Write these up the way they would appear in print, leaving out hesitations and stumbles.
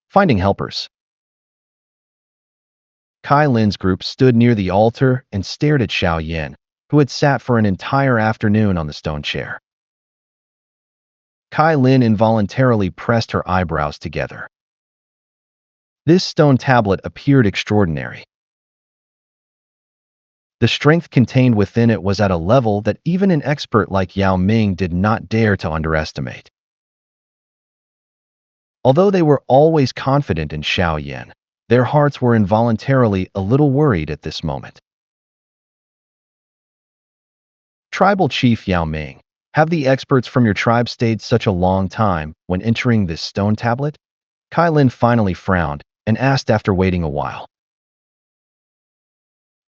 Finding helpers. Kai Lin's group stood near the altar and stared at Xiao Yan, who had sat for an entire afternoon on the stone chair. Kai Lin involuntarily pressed her eyebrows together. This stone tablet appeared extraordinary. The strength contained within it was at a level that even an expert like Yao Ming did not dare to underestimate. Although they were always confident in Xiao Yan, their hearts were involuntarily a little worried at this moment. Tribal Chief Yao Ming, have the experts from your tribe stayed such a long time when entering this stone tablet? Kai Lin finally frowned and asked after waiting a while.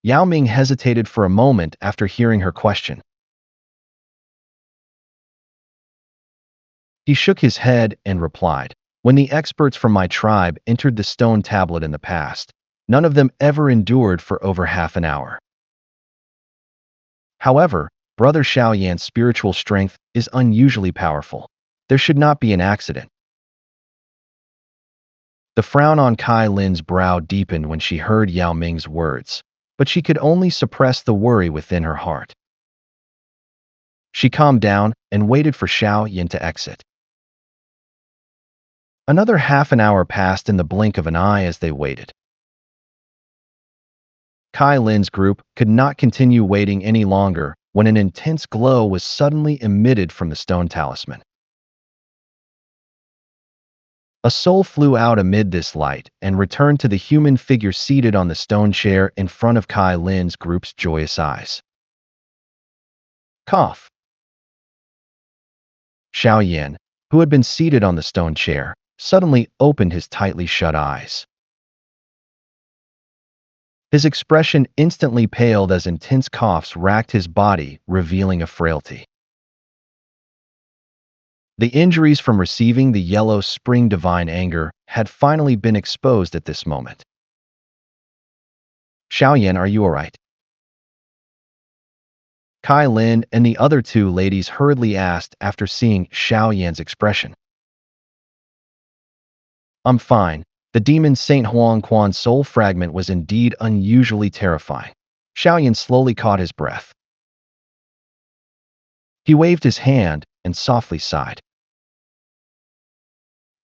Yao Ming hesitated for a moment after hearing her question. He shook his head and replied, "When the experts from my tribe entered the stone tablet in the past, none of them ever endured for over half an hour. However, Brother Xiao Yan's spiritual strength is unusually powerful. There should not be an accident." The frown on Kai Lin's brow deepened when she heard Yao Ming's words, but she could only suppress the worry within her heart. She calmed down and waited for Xiao Yan to exit. Another half an hour passed in the blink of an eye as they waited. Kai Lin's group could not continue waiting any longer when an intense glow was suddenly emitted from the stone talisman. A soul flew out amid this light and returned to the human figure seated on the stone chair in front of Kai Lin's group's joyous eyes. Cough. Xiao Yan, who had been seated on the stone chair, suddenly opened his tightly shut eyes. His expression instantly paled as intense coughs racked his body, revealing a frailty. The injuries from receiving the yellow spring divine anger had finally been exposed at this moment. "Xiao Yan, are you all right?" Kai Lin and the other two ladies hurriedly asked after seeing Xiao Yan's expression. "I'm fine." The demon Saint Huang Quan's soul fragment was indeed unusually terrifying. Xiao Yan slowly caught his breath. He waved his hand and softly sighed.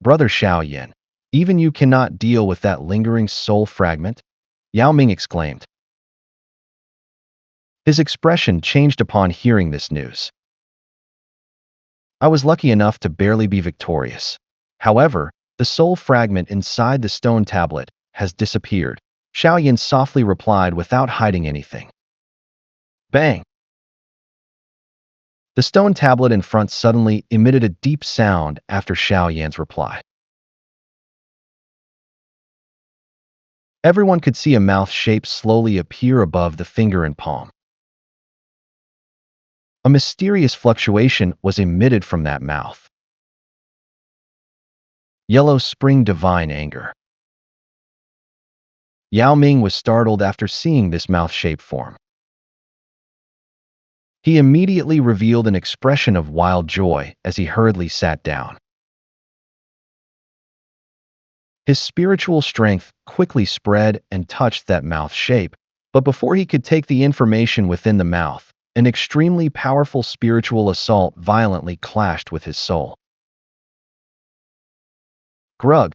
"Brother Xiao Yan, even you cannot deal with that lingering soul fragment?" Yao Ming exclaimed. His expression changed upon hearing this news. "I was lucky enough to barely be victorious. However, the soul fragment inside the stone tablet has disappeared," Xiao Yan softly replied without hiding anything. Bang! The stone tablet in front suddenly emitted a deep sound after Xiao Yan's reply. Everyone could see a mouth shape slowly appear above the finger and palm. A mysterious fluctuation was emitted from that mouth. Yellow spring divine anger. Yao Ming was startled after seeing this mouth-shaped form. He immediately revealed an expression of wild joy as he hurriedly sat down. His spiritual strength quickly spread and touched that mouth shape, but before he could take the information within the mouth, an extremely powerful spiritual assault violently clashed with his soul. Grug.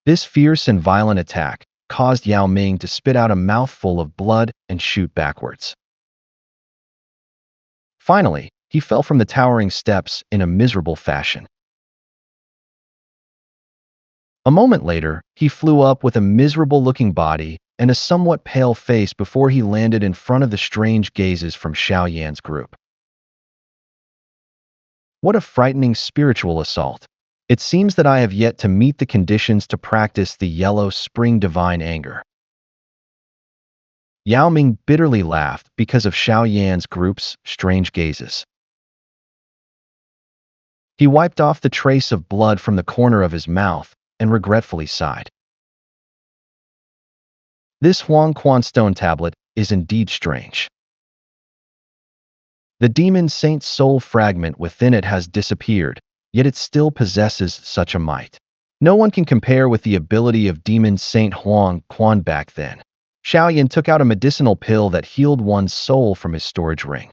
This fierce and violent attack caused Yao Ming to spit out a mouthful of blood and shoot backwards. Finally, he fell from the towering steps in a miserable fashion. A moment later, he flew up with a miserable-looking body and a somewhat pale face before he landed in front of the strange gazes from Xiao Yan's group. What a frightening spiritual assault! It seems that I have yet to meet the conditions to practice the yellow spring divine anger. Yao Ming bitterly laughed because of Xiao Yan's group's strange gazes. He wiped off the trace of blood from the corner of his mouth and regretfully sighed. This Huang Quan stone tablet is indeed strange. The demon saint's soul fragment within it has disappeared, yet it still possesses such a might. No one can compare with the ability of demon Saint Huang Quan back then. Xiao Yan took out a medicinal pill that healed one's soul from his storage ring.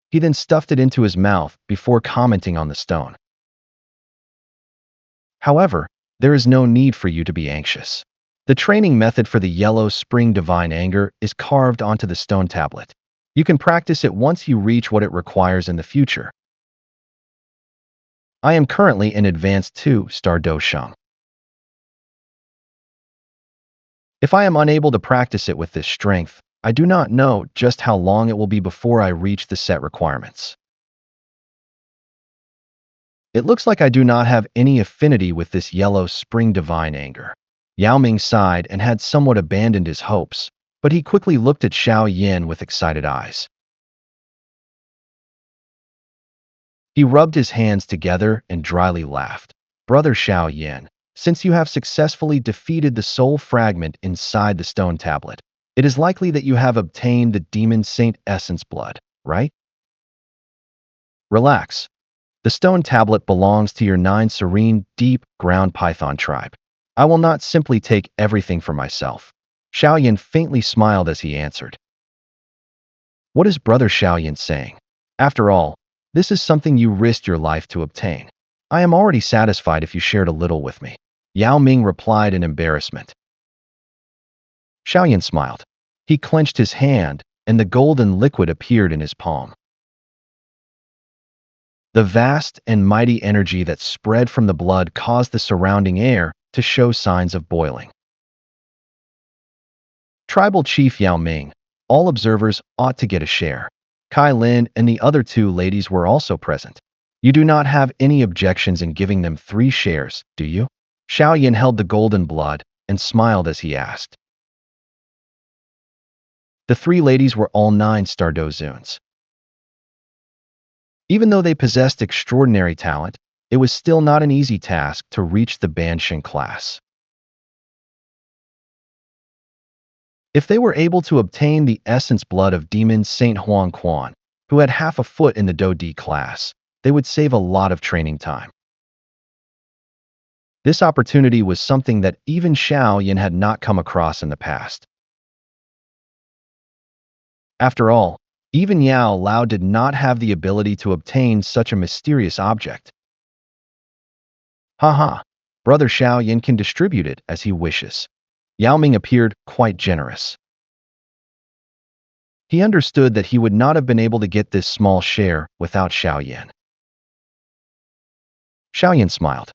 He then stuffed it into his mouth before commenting on the stone. However, there is no need for you to be anxious. The training method for the yellow spring divine anger is carved onto the stone tablet. You can practice it once you reach what it requires in the future. I am currently in Advanced 2 Star Dou Sheng. If I am unable to practice it with this strength, I do not know just how long it will be before I reach the set requirements. It looks like I do not have any affinity with this yellow spring divine anger. Yao Ming sighed and had somewhat abandoned his hopes, but he quickly looked at Xiao Yan with excited eyes. He rubbed his hands together and dryly laughed. Brother Xiao Yan, since you have successfully defeated the soul fragment inside the stone tablet, it is likely that you have obtained the demon saint essence blood, right? Relax. The stone tablet belongs to your 9 serene, deep, ground python tribe. I will not simply take everything for myself. Xiao Yan faintly smiled as he answered. What is Brother Xiao Yan saying? After all, this is something you risked your life to obtain. I am already satisfied if you shared a little with me. Yao Ming replied in embarrassment. Xiao Yan smiled. He clenched his hand, and the golden liquid appeared in his palm. The vast and mighty energy that spread from the blood caused the surrounding air to show signs of boiling. Tribal Chief Yao Ming, all observers ought to get a share. Kai Lin and the other 2 ladies were also present. You do not have any objections in giving them 3 shares, do you? Xiao Yan held the golden blood and smiled as he asked. The 3 ladies were all 9-star Dozuns. Even though they possessed extraordinary talent, it was still not an easy task to reach the Banshin class. If they were able to obtain the essence blood of demon Saint Huang Quan, who had half a foot in the Dou D class, they would save a lot of training time. This opportunity was something that even Xiao Yan had not come across in the past. After all, even Yao Lao did not have the ability to obtain such a mysterious object. Haha, Brother Xiao Yan can distribute it as he wishes. Yao Ming appeared quite generous. He understood that he would not have been able to get this small share without Xiao Yan. Xiao Yan smiled.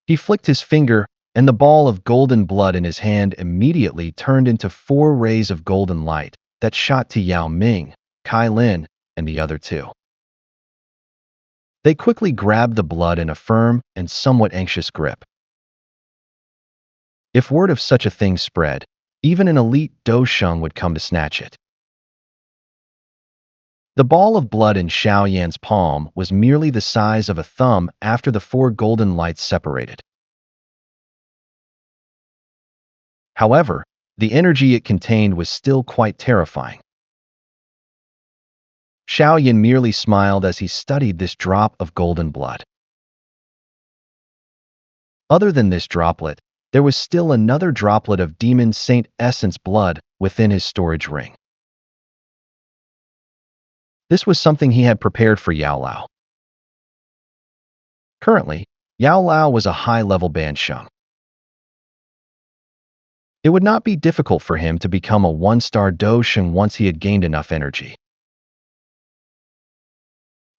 He flicked his finger, and the ball of golden blood in his hand immediately turned into 4 rays of golden light that shot to Yao Ming, Kai Lin, and the other 2. They quickly grabbed the blood in a firm and somewhat anxious grip. If word of such a thing spread, even an elite Dou Sheng would come to snatch it. The ball of blood in Xiao Yan's palm was merely the size of a thumb after the 4 golden lights separated. However, the energy it contained was still quite terrifying. Xiao Yan merely smiled as he studied this drop of golden blood. Other than this droplet, there was still another droplet of demon saint essence blood within his storage ring. This was something he had prepared for Yao Lao. Currently, Yao Lao was a high-level Bansheng. It would not be difficult for him to become a 1-star Dou Sheng once he had gained enough energy.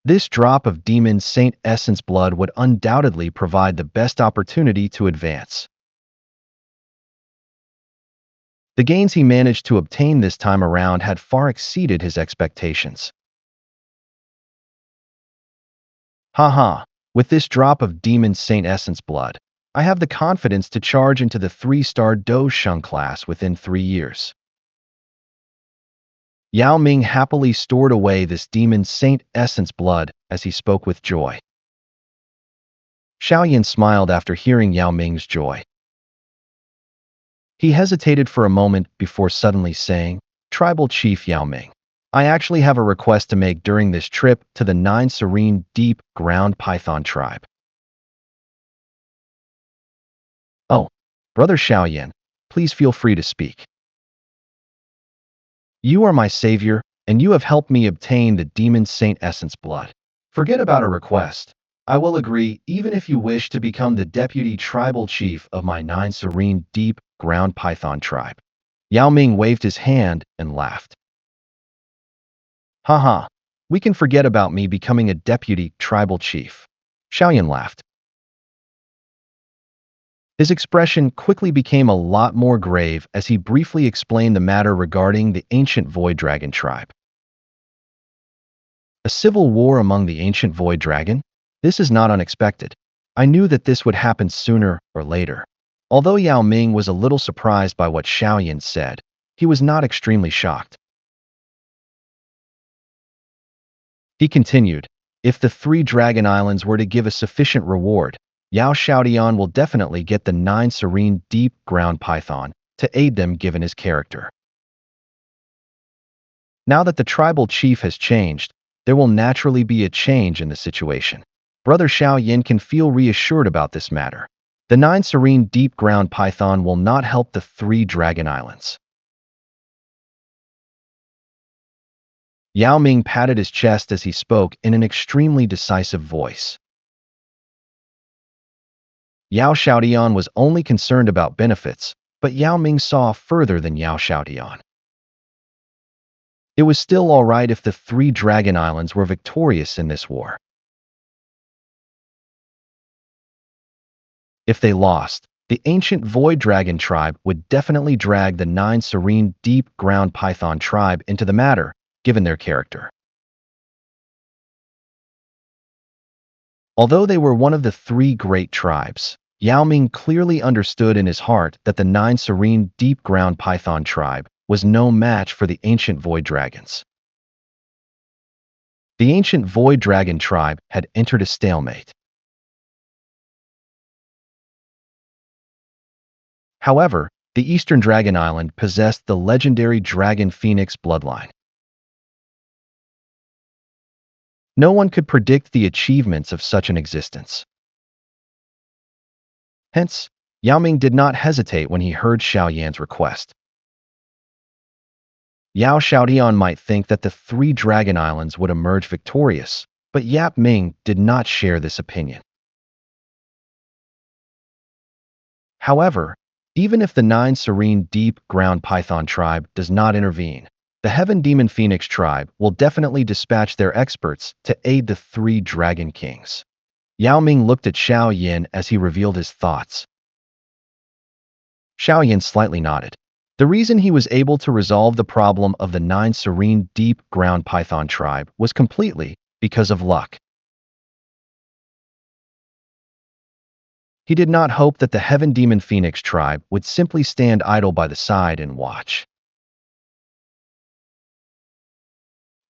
This drop of demon saint essence blood would undoubtedly provide the best opportunity to advance. The gains he managed to obtain this time around had far exceeded his expectations. Haha, with this drop of demon saint essence blood, I have the confidence to charge into the 3-star Dou Sheng class within 3 years. Yao Ming happily stored away this demon saint essence blood as he spoke with joy. Xiao Yan smiled after hearing Yao Ming's joy. He hesitated for a moment before suddenly saying, Tribal Chief Yao Ming, I actually have a request to make during this trip to the 9 serene, deep, ground python tribe. Brother Xiao Yan, please feel free to speak. You are my savior, and you have helped me obtain the demon saint essence blood. Forget about a request. I will agree even if you wish to become the deputy tribal chief of my 9 serene deep ground python tribe. Yao Ming waved his hand and laughed. Haha, we can forget about me becoming a deputy tribal chief. Xiaoyan laughed. His expression quickly became a lot more grave as he briefly explained the matter regarding the ancient Void Dragon tribe. A civil war among the ancient Void Dragon? This is not unexpected. I knew that this would happen sooner or later. Although Yao Ming was a little surprised by what Xiaoyan said, he was not extremely shocked. He continued, if the 3 Dragon Islands were to give a sufficient reward, Yao Xiaodian will definitely get the 9 serene deep ground python to aid them given his character. Now that the tribal chief has changed, there will naturally be a change in the situation. Brother Xiao Yan can feel reassured about this matter. The 9 serene deep ground python will not help the 3 Dragon Islands. Yao Ming patted his chest as he spoke in an extremely decisive voice. Yao Xiaodian was only concerned about benefits, but Yao Ming saw further than Yao Xiaodian. It was still all right if the 3 Dragon Islands were victorious in this war. If they lost, the ancient Void Dragon tribe would definitely drag the 9 serene deep ground python tribe into the matter, given their character. Although they were one of the 3 great tribes, Yao Ming clearly understood in his heart that the 9 serene deep ground python tribe was no match for the ancient Void Dragons. The ancient Void Dragon tribe had entered a stalemate. However, the Eastern Dragon Island possessed the legendary Dragon Phoenix bloodline. No one could predict the achievements of such an existence. Hence, Yao Ming did not hesitate when he heard Xiao Yan's request. Yao Xiaodian might think that the 3 Dragon Islands would emerge victorious, but Yao Ming did not share this opinion. However, even if the 9 serene deep ground python tribe does not intervene, the Heaven Demon Phoenix tribe will definitely dispatch their experts to aid the 3 Dragon Kings. Yao Ming looked at Xiao Yan as he revealed his thoughts. Xiao Yan slightly nodded. The reason he was able to resolve the problem of the 9 serene deep ground python tribe was completely because of luck. He did not hope that the Heaven Demon Phoenix tribe would simply stand idle by the side and watch.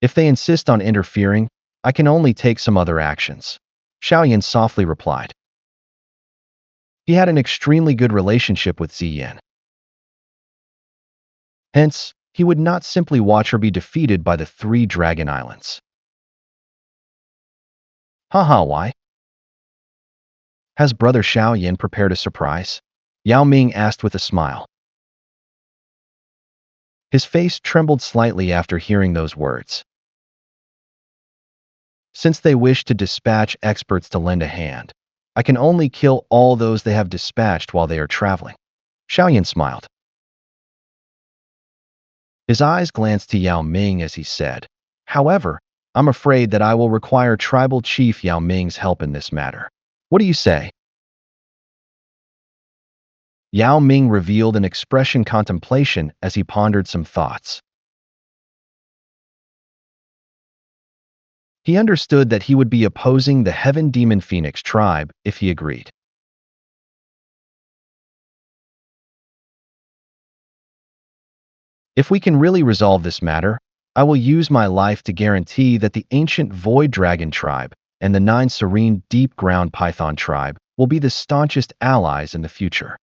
If they insist on interfering, I can only take some other actions, Xiao Yan softly replied. He had an extremely good relationship with Ziyan. Hence, he would not simply watch her be defeated by the 3 Dragon Islands. Haha, why? Has Brother Xiao Yan prepared a surprise? Yao Ming asked with a smile. His face trembled slightly after hearing those words. Since they wish to dispatch experts to lend a hand, I can only kill all those they have dispatched while they are traveling. Xiao Yan smiled. His eyes glanced to Yao Ming as he said, however, I'm afraid that I will require Tribal Chief Yao Ming's help in this matter. What do you say? Yao Ming revealed an expression contemplation as he pondered some thoughts. He understood that he would be opposing the Heaven Demon Phoenix tribe if he agreed. If we can really resolve this matter, I will use my life to guarantee that the ancient Void Dragon tribe and the 9 serene deep ground python tribe will be the staunchest allies in the future.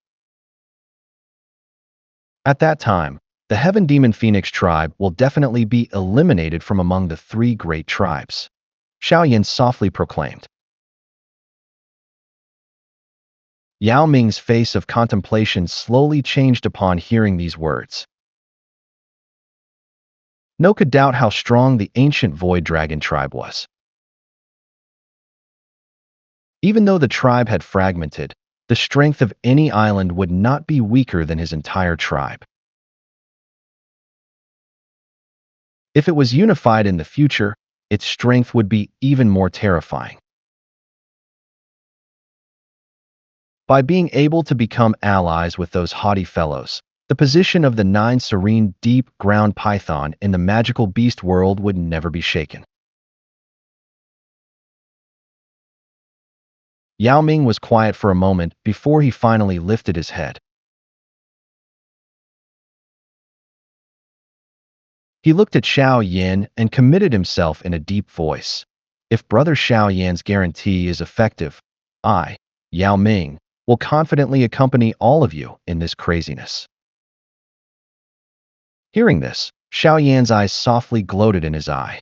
At that time, the Heaven Demon Phoenix tribe will definitely be eliminated from among the 3 great tribes, Xiao Yan softly proclaimed. Yao Ming's face of contemplation slowly changed upon hearing these words. No could doubt how strong the ancient Void Dragon tribe was. Even though the tribe had fragmented, the strength of any island would not be weaker than his entire tribe. If it was unified in the future, its strength would be even more terrifying. By being able to become allies with those haughty fellows, the position of the nine serene deep ground python in the magical beast world would never be shaken. Yao Ming was quiet for a moment before he finally lifted his head. He looked at Xiao Yan and committed himself in a deep voice. If Brother Xiao Yan's guarantee is effective, I, Yao Ming, will confidently accompany all of you in this craziness. Hearing this, Xiao Yan's eyes softly gloated in his eye.